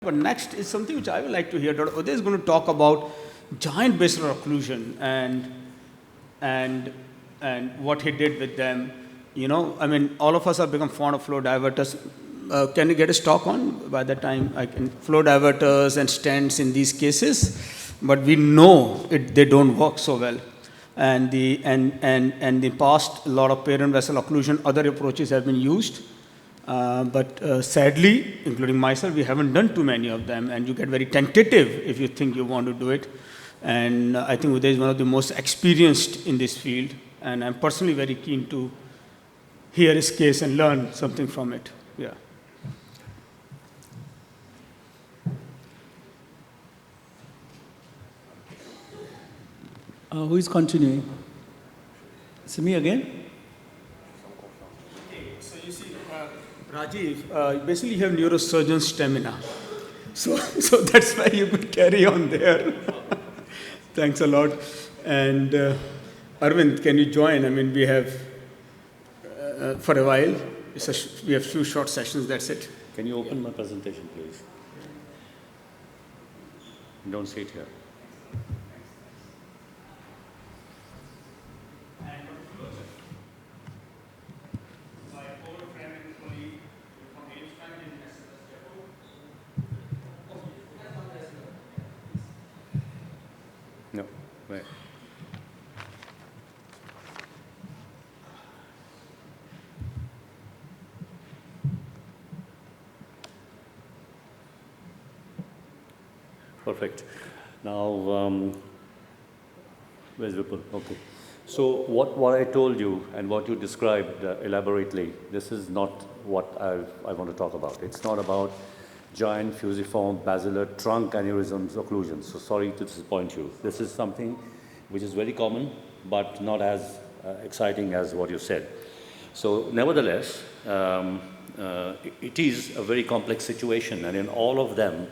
But next is something which I would like to hear. Dr. Uday is going to talk about giant basilar occlusion and what he did with them. You know, I mean, all of us have become fond of flow diverters. Can you get a stock on by the time I can flow diverters and stents in these cases? But we know they don't work so well. And the past, a lot of parent vessel occlusion, other approaches have been used. But sadly, including myself, we haven't done too many of them, and you get very tentative if you think you want to do it. And I think Uday is one of the most experienced in this field, and I'm personally very keen to hear his case and learn something from it. Yeah. Who is continuing? It's me again? So you see, Rajiv, basically you have neurosurgeon stamina. So that's why you could carry on there. Thanks a lot. And Arvind, can you join? I mean, we have, for a while, we have few short sessions, that's it. Can you open my presentation, please? Don't sit here. No, right. Perfect. Now, where's Vipul? Okay. So what I told you and what you described elaborately, this is not what I want to talk about. It's not about giant fusiform basilar trunk aneurysms occlusions. So sorry to disappoint you. This is something which is very common, but not as exciting as what you said. So nevertheless, it is a very complex situation, and in all of them,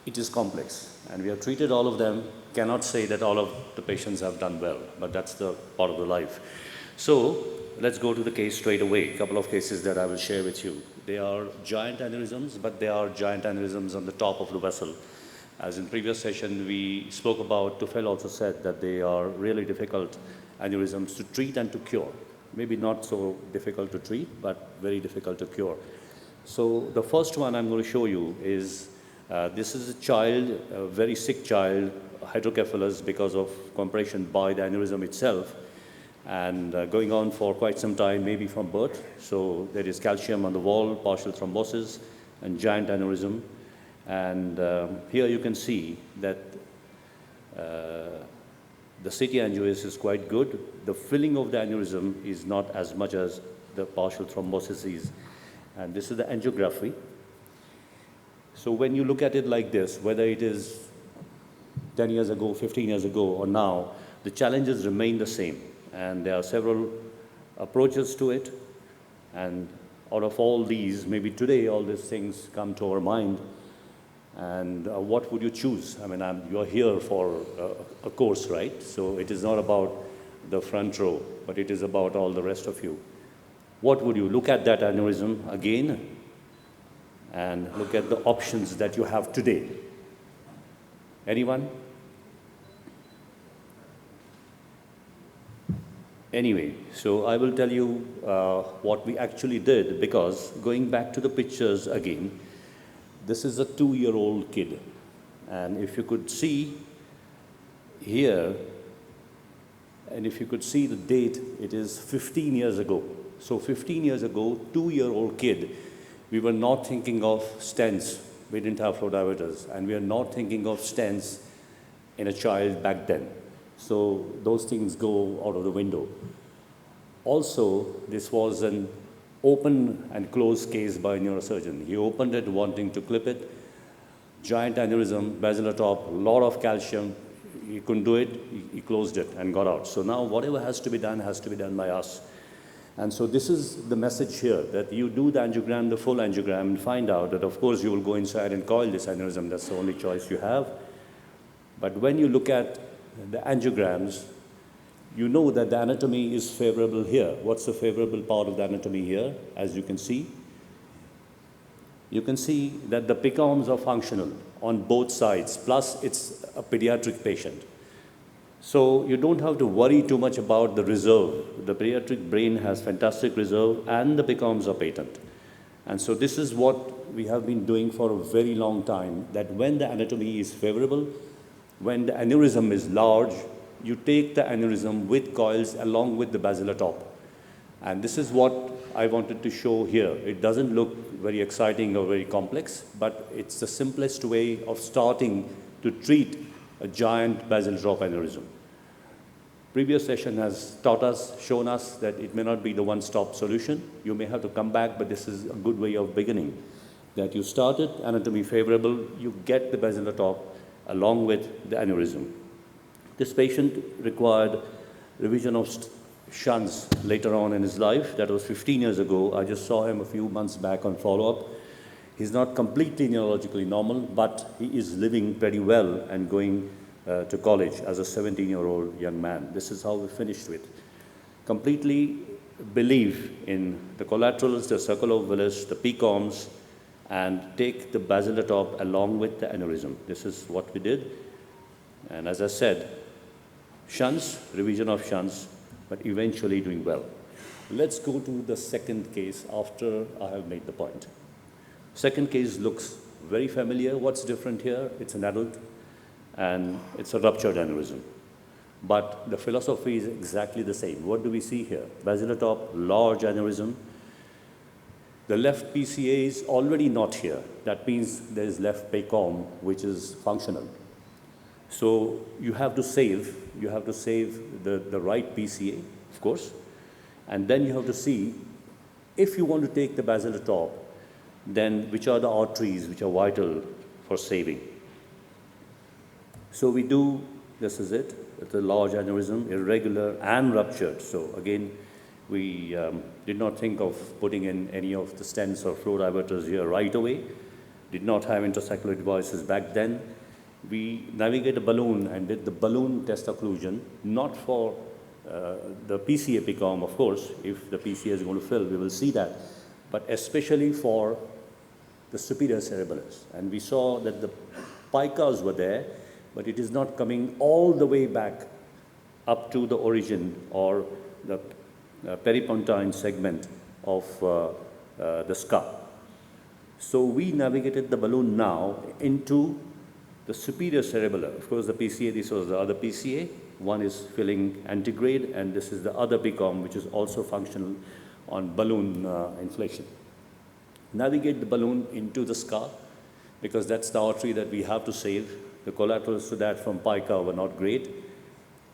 it is complex. And we have treated all of them. Cannot say that all of the patients have done well, but that's the part of the life. So let's go to the case straight away. A couple of cases that I will share with you. They are giant aneurysms, but they are giant aneurysms on the top of the vessel. As in previous session, we spoke about, Tufel also said that they are really difficult aneurysms to treat and to cure. Maybe not so difficult to treat, but very difficult to cure. So the first one I'm going to show you is, this is a child, a very sick child, hydrocephalus because of compression by the aneurysm itself, and going on for quite some time, maybe from birth. So there is calcium on the wall, partial thrombosis, and giant aneurysm. And here you can see that the CT angiois is quite good. The filling of the aneurysm is not as much as the partial thrombosis is. And this is the angiography. So when you look at it like this, whether it is 10 years ago, 15 years ago, or now, the challenges remain the same. And there are several approaches to it. And out of all these, maybe today all these things come to our mind. And what would you choose? I mean, you're here for a course, right? So it is not about the front row, but it is about all the rest of you. What would you look at that aneurysm again and look at the options that you have today? Anyone? Anyway, so I will tell you what we actually did, because going back to the pictures again, this is a 2-year-old kid. And if you could see here, and if you could see the date, it is 15 years ago. So 15 years ago, 2-year-old kid, we were not thinking of stents. We didn't have flow diverters. And we are not thinking of stents in a child back then. So those things go out of the window. Also, this was an open and closed case by a neurosurgeon. He opened it wanting to clip it. Giant aneurysm, basilar top, a lot of calcium. He couldn't do it. He closed it and got out. So now whatever has to be done by us. And so this is the message here, that you do the angiogram, the full angiogram, and find out that, of course, you will go inside and coil this aneurysm. That's the only choice you have. But when you look at the angiograms, you know that the anatomy is favorable here. What's the favorable part of the anatomy here? As you can see, you can see that the PCOMs are functional on both sides, plus it's a pediatric patient. So you don't have to worry too much about the reserve. The pediatric brain has fantastic reserve and the PCOMs are patent. And so this is what we have been doing for a very long time, that when the anatomy is favorable, when the aneurysm is large, you take the aneurysm with coils along with the basilar top. And this is what I wanted to show here. It doesn't look very exciting or very complex, but it's the simplest way of starting to treat a giant basilar top aneurysm. Previous session has taught us, shown us that it may not be the one-stop solution. You may have to come back, but this is a good way of beginning. That you started, anatomy favorable, you get the basilar top along with the aneurysm. This patient required revision of shunts later on in his life. That was 15 years ago. I just saw him a few months back on follow-up. He's not completely neurologically normal, but he is living pretty well and going to college as a 17-year-old young man. This is how we finished with. Completely believe in the collaterals, the circle of Willis, the PCOMs, and take the basilar top along with the aneurysm. This is what we did. And as I said, shunts, revision of shunts, but eventually doing well. Let's go to the second case after I have made the point. Second case looks very familiar. What's different here? It's an adult, and it's a ruptured aneurysm. But the philosophy is exactly the same. What do we see here? Basilar top, large aneurysm. The left PCA is already not here. That means there is left PCOM, which is functional. So you have to save the right PCA, of course, and then you have to see, if you want to take the basilar top, then which are the arteries which are vital for saving. So we do, this is it, it's a large aneurysm, irregular and ruptured. So again, we did not think of putting in any of the stents or flow diverters here right away, did not have intrasaccular devices back then. We navigate a balloon and did the balloon test occlusion, not for the PCA PCOM, of course. If the PCA is going to fill, we will see that, but especially for the superior cerebellus. And we saw that the picas were there, but it is not coming all the way back up to the origin or the peripontine segment of the skull. So we navigated the balloon now into the superior cerebellar. Of course, the PCA, this was the other PCA. One is filling antegrade, and this is the other PCOM, which is also functional on balloon inflation. Navigate the balloon into the skull, because that's the artery that we have to save. The collaterals to that from pica were not great.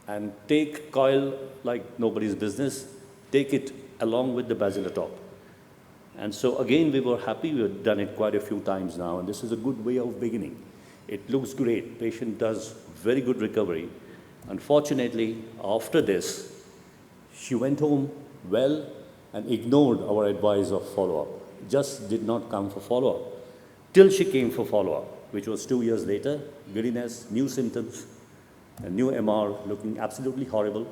And take coil like nobody's business, take it along with the basilar top. And so again, we were happy. We've done it quite a few times now, and this is a good way of beginning. It looks great. Patient does very good recovery. Unfortunately, after this, she went home well and ignored our advice of follow-up. Just did not come for follow-up. Till she came for follow-up, which was 2 years later, giddiness, new symptoms, a new MR looking absolutely horrible.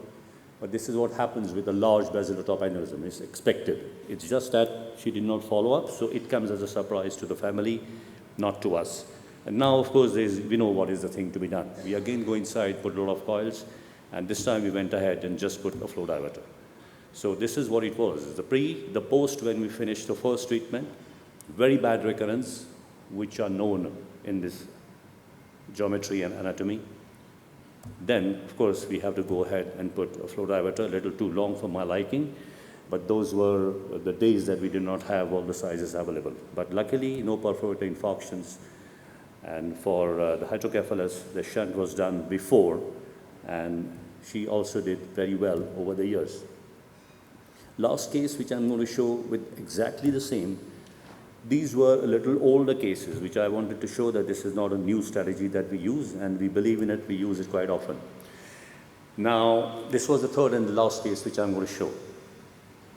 But this is what happens with a large basilar top aneurysm. It's expected. It's just that she did not follow up, so it comes as a surprise to the family, not to us. And now, of course, we know what is the thing to be done. We again go inside, put a lot of coils, and this time we went ahead and just put a flow diverter. So this is what it was. The pre, the post when we finished the first treatment, very bad recurrence, which are known in this geometry and anatomy. Then, of course, we have to go ahead and put a flow diverter, a little too long for my liking, but those were the days that we did not have all the sizes available. But luckily, no perforating infarctions. And for the hydrocephalus, the shunt was done before, and she also did very well over the years. Last case, which I'm going to show with exactly the same, these were a little older cases, which I wanted to show that this is not a new strategy that we use, and we believe in it, we use it quite often. Now, this was the third and the last case, which I'm going to show.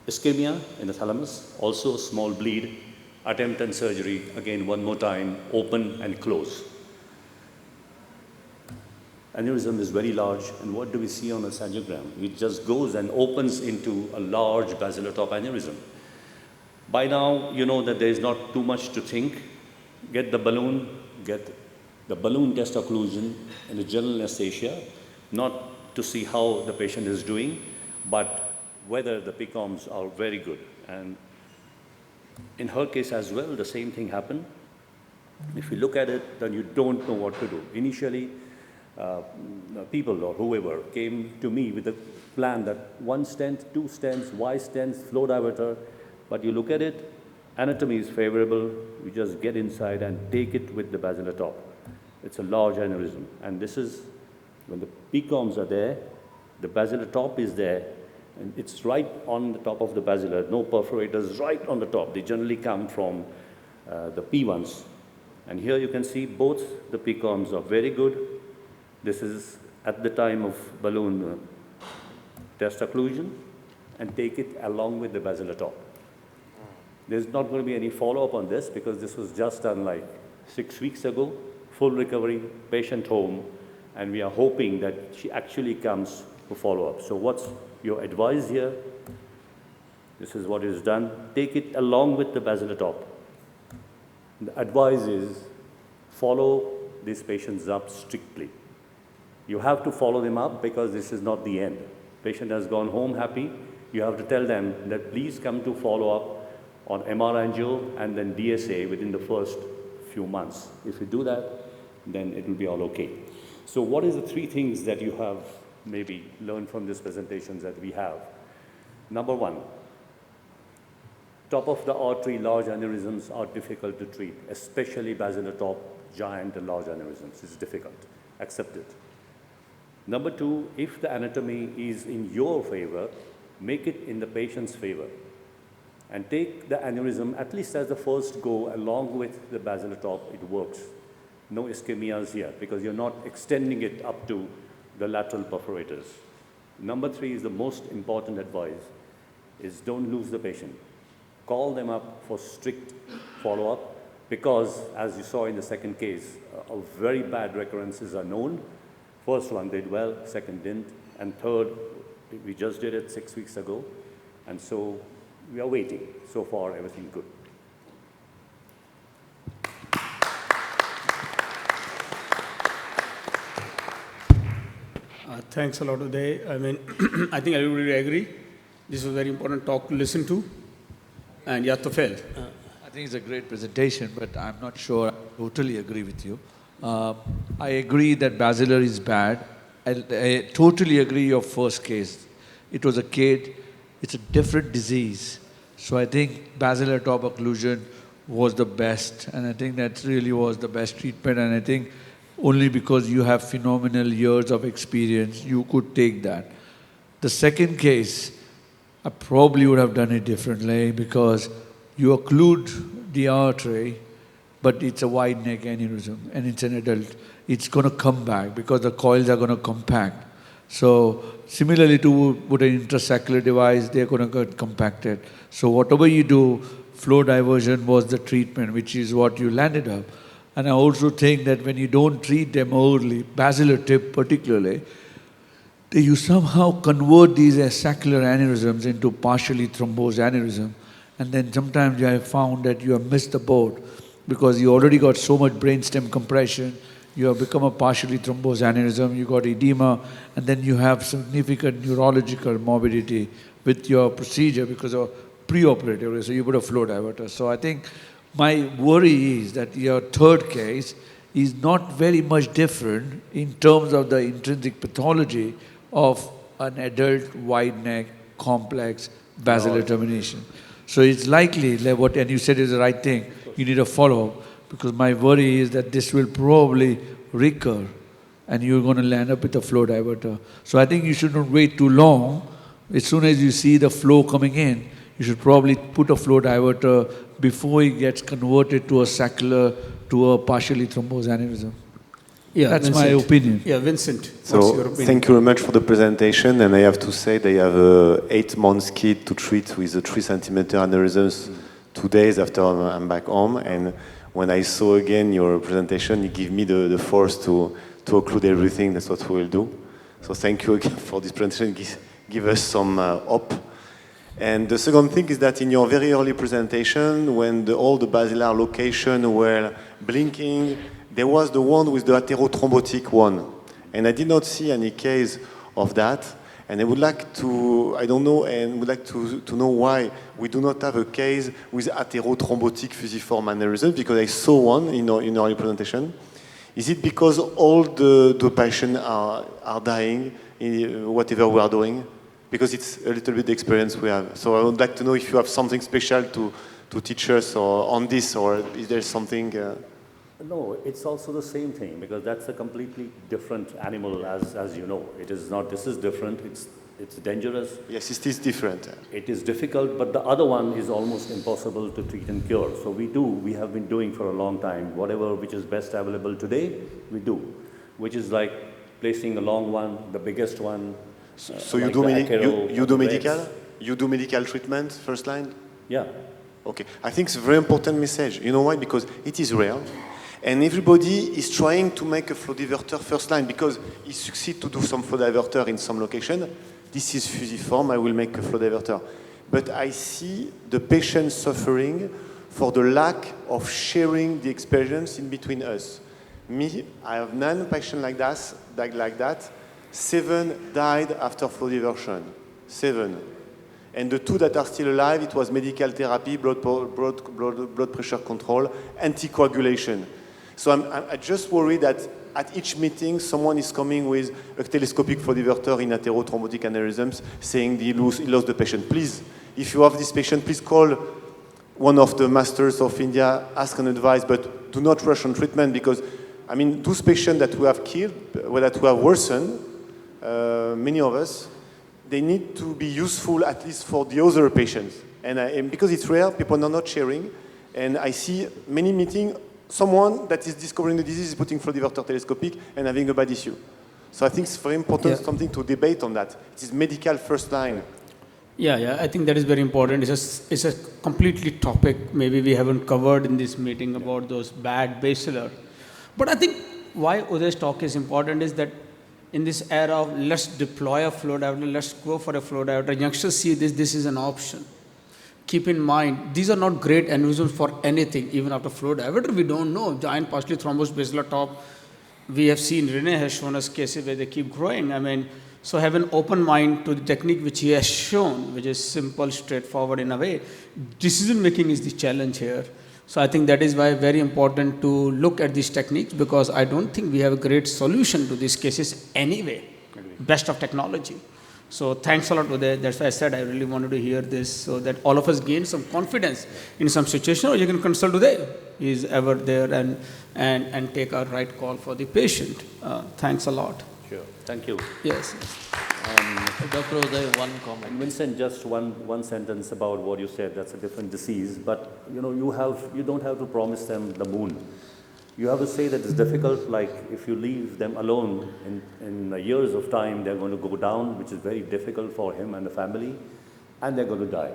Ischemia in the thalamus, also a small bleed, attempt and surgery, again one more time, open and close. Aneurysm is very large, and what do we see on a angiogram? It just goes and opens into a large basilar top aneurysm. By now, you know that there is not too much to think. Get the balloon test occlusion in the general anesthesia, not to see how the patient is doing, but whether the PCOMs are very good. And in her case as well, the same thing happened. If you look at it, then you don't know what to do. Initially, people or whoever came to me with a plan that 1 stent, 2 stents, Y stents, flow diverter, but you look at it, anatomy is favorable, you just get inside and take it with the basilar top. It's a large aneurysm, and this is, when the PCOMs are there, the basilar top is there, and it's right on the top of the basilar, no perforators, right on the top. They generally come from the P1s. And here you can see both the PCOMs are very good. This is at the time of balloon test occlusion, and take it along with the basilar top. There's not going to be any follow-up on this because this was just done like 6 weeks ago, full recovery, patient home, and we are hoping that she actually comes for follow-up. So what's your advice here? This is what is done. Take it along with the basilar top. The advice is follow these patients up strictly. You have to follow them up because this is not the end. Patient has gone home happy. You have to tell them that please come to follow up on MR angio and then DSA within the first few months. If you do that, then it will be all okay. So what is the 3 things that you have maybe learned from these presentations that we have? Number 1, top of the artery large aneurysms are difficult to treat, especially basilar top, giant and large aneurysms. It's difficult. Accept it. Number 2, if the anatomy is in your favor, make it in the patient's favor. And take the aneurysm, at least as the first go, along with the basilar top, it works. No ischemias here, because you're not extending it up to the lateral perforators. Number 3 is the most important advice, is don't lose the patient. Call them up for strict follow-up, because as you saw in the second case, very bad recurrences are known. First one did well, second didn't, and third, we just did it 6 weeks ago, and so we are waiting. So far, everything good. Thanks a lot, Uday. I mean, I think everybody agree. This was a very important talk to listen to. And Yatofel. I think it's a great presentation, but I'm not sure I totally agree with you. I agree that basilar is bad. I totally agree your first case. It was a kid. It's a different disease. So I think basilar top occlusion was the best. And I think that really was the best treatment. And I think only because you have phenomenal years of experience, you could take that. The second case, I probably would have done it differently because you occlude the artery, but it's a wide neck aneurysm and it's an adult. It's going to come back because the coils are going to compact. So similarly to with an intrasaccular device, they're going to get compacted. So whatever you do, flow diversion was the treatment, which is what you landed up. And I also think that when you don't treat them early, basilar tip particularly, you somehow convert these saccular aneurysms into partially thrombosed aneurysm. And then sometimes you have found that you have missed the boat because you already got so much brainstem compression, you have become a partially thrombosed aneurysm, you got edema, and then you have significant neurological morbidity with your procedure because of preoperative, so you put a flow diverter. So I think my worry is that your third case is not very much different in terms of the intrinsic pathology of an adult wide neck complex basilar termination. So it's likely that what, and you said is the right thing, you need a follow-up, because my worry is that this will probably recur and you're going to land up with a flow diverter. So I think you shouldn't wait too long. As soon as you see the flow coming in, you should probably put a flow diverter before it gets converted to a saccular, to a partially thrombosed aneurysm. Yeah, that's Vincent. my opinion. Yeah, Vincent, So what's your opinion? thank you very much for the presentation, and I have to say they have a 8-month kid to treat with a 3 centimeter aneurysms 2 days after I'm back home, and when I saw again your presentation, it gave me the force to occlude everything. That's what we will do. So thank you again for this presentation. Give us some hope. And the second thing is that in your very early presentation, when all the basilar locations were blinking, there was the one with the atherothrombotic one. And I did not see any case of that. And I would like to, I don't know, and would like to know why we do not have a case with atherothrombotic fusiform aneurysm, because I saw one in our presentation. Is it because all the patients are dying in whatever we are doing? Because it's a little bit the experience we have. So I would like to know if you have something special to teach us on this, or is there something? No, it's also the same thing, because that's a completely different animal, as you know. It is not, this is different, it's dangerous. Yes, it is different. It is difficult, but the other one is almost impossible to treat and cure. So we have been doing for a long time, whatever which is best available today, we do. Which is like placing a long one, the biggest one. So you like do medical? You do medical treatment, first line? Yeah. Okay, I think it's a very important message. You know why? Because it is rare. And everybody is trying to make a flow diverter first line because he succeeds to do some flow diverter in some location. This is fusiform, I will make a flow diverter. But I see the patient suffering for the lack of sharing the experience in between us. Me, I have 9 patients like that. 7 died after flow diversion. 7. And the 2 that are still alive, it was medical therapy, blood pressure control, anticoagulation. So I just worry that at each meeting, someone is coming with a telescopic flow diverter in atherothrombotic aneurysms, saying he lost the patient. Please, if you have this patient, please call one of the masters of India, ask an advice, but do not rush on treatment, because, I mean, those patients that we have killed, that we have worsened, many of us, they need to be useful at least for the other patients. And because it's rare, people are not sharing, and I see many meetings, someone that is discovering the disease is putting flow diverter telescopic and having a bad issue. So I think it's very important, something to debate on that. It is medical first line. Yeah, I think that is very important. It's a completely topic maybe we haven't covered in this meeting about those bad basilar. But I think why Uday's talk is important is that in this era of let's deploy a flow diverter, let's go for a flow diverter, youngsters see this is an option. Keep in mind, these are not great aneurysms for anything, even after flow diverter. We don't know. Giant partially thrombosed basilar top, we have seen, Rene has shown us cases where they keep growing. I mean, so have an open mind to the technique which he has shown, which is simple, straightforward in a way. Decision making is the challenge here. So I think that is why very important to look at these techniques, because I don't think we have a great solution to these cases anyway. Best of technology. So thanks a lot, Uday. That's why I said I really wanted to hear this, so that all of us gain some confidence in some situation, or you can consult Uday. He is ever there and take a right call for the patient. Thanks a lot. Sure. Thank you. Yes. Dr. Uday, one comment. Vincent, just one sentence about what you said. That's a different disease, but you know, you don't have to promise them the moon. You have to say that it's difficult, like if you leave them alone in years of time, they're going to go down, which is very difficult for him and the family, and they're going to die.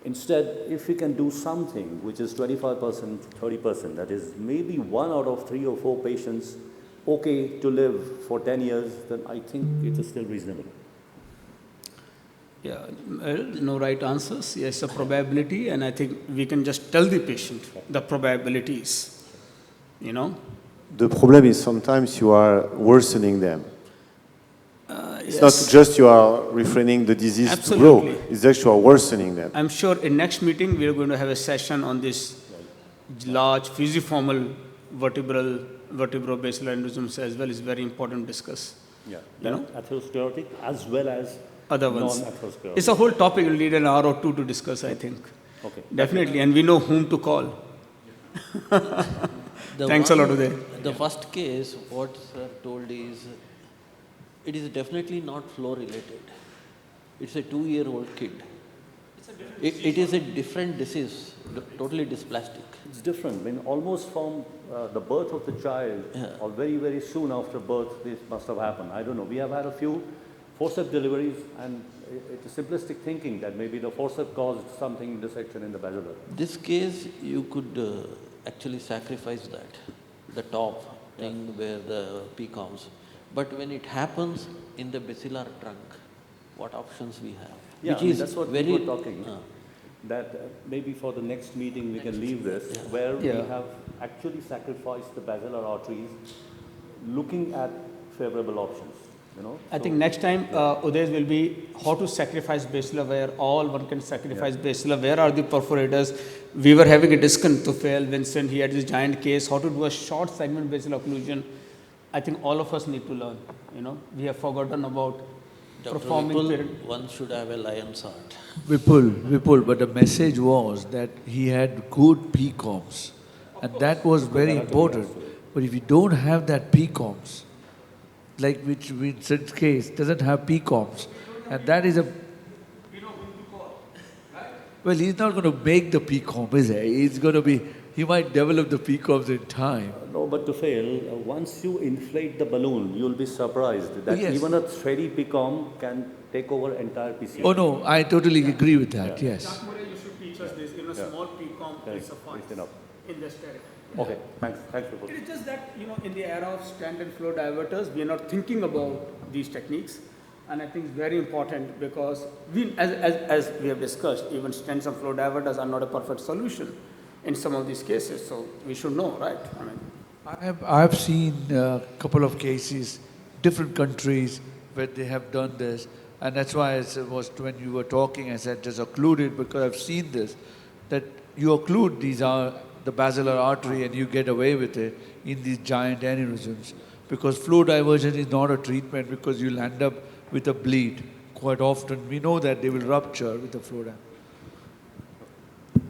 Instead, if we can do something which is 25%, 30%, that is maybe 1 out of 3 or 4 patients okay to live for 10 years, then I think it is still reasonable. Yeah, no right answers. Yes, a probability, and I think we can just tell the patient the probabilities. You know? The problem is sometimes you are worsening them. It's Yes. not just you are refraining the disease Absolutely. to grow, it's just you are worsening them. I'm sure in next meeting we are going to have a session on this large fusiformal vertebrobasilar aneurysms as well. Is very important to discuss. Yeah. You know? Atherosclerotic as well as Other ones. non-atherosclerotic. It's a whole topic. We'll need an hour or 2 to discuss, I think. Okay. Definitely, and we know whom to call. Thanks a lot, Uday. The first case, what sir told is, it is definitely not flow related. It's a 2-year-old kid. It is a different disease, totally dysplastic. It's different. I mean, almost from the birth of the child, or very, very soon after birth, this must have happened. I don't know. We have had a few forceps deliveries, and it's a simplistic thinking that maybe the forceps caused something dissection in the basilar. This case, you could actually sacrifice that, the top thing where the P comes. But when it happens in the basilar trunk, what options we have? Yeah, which I mean, is that's what very. we were talking. That maybe for the next meeting we can leave this, where we Yeah. have actually sacrificed the basilar arteries, looking at favorable options. You know. I think next time Uday's will be how to sacrifice basilar, where all one can sacrifice basilar. Where are the perforators? We were having a discussion to fail Vincent. He had this giant case. How to do a short segment basilar occlusion. I think all of us need to learn. You know, we have forgotten about Dr. performing. Vipul, one should have a lion's heart. Vipul, but the message was that he had good PCOMs, and that was very important. But if you don't have that PCOMs, like which Vincent's case doesn't have PCOMs, and that is a well, he's not going to make the PCOM, is he? He's going to be. He might develop the PCOMs in time. No, but to fail, once you inflate the balloon, you'll be surprised that Yes. even a steady PCOM can take over entire PCM. Oh no, I totally agree with that. Yes. You should teach us this. In a small PCOM, Correct. is suffice It's enough. in this territory. Okay, thanks, Vipul. It is just that, you know, in the era of stent and flow diverters, we are not thinking about these techniques. And I think it's very important because we, as we have discussed, even stents and flow diverters are not a perfect solution in some of these cases. So we should know, right? I mean, I have seen a couple of cases, different countries where they have done this, and that's why it was when you were talking, I said just occlude it because I've seen this, that you occlude these are the basilar artery and you get away with it in these giant aneurysms because flow diversion is not a treatment because you'll end up with a bleed quite often. We know that they will rupture with the flow diversion.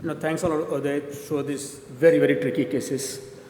no, thanks a lot, Uday, for these very, very tricky cases.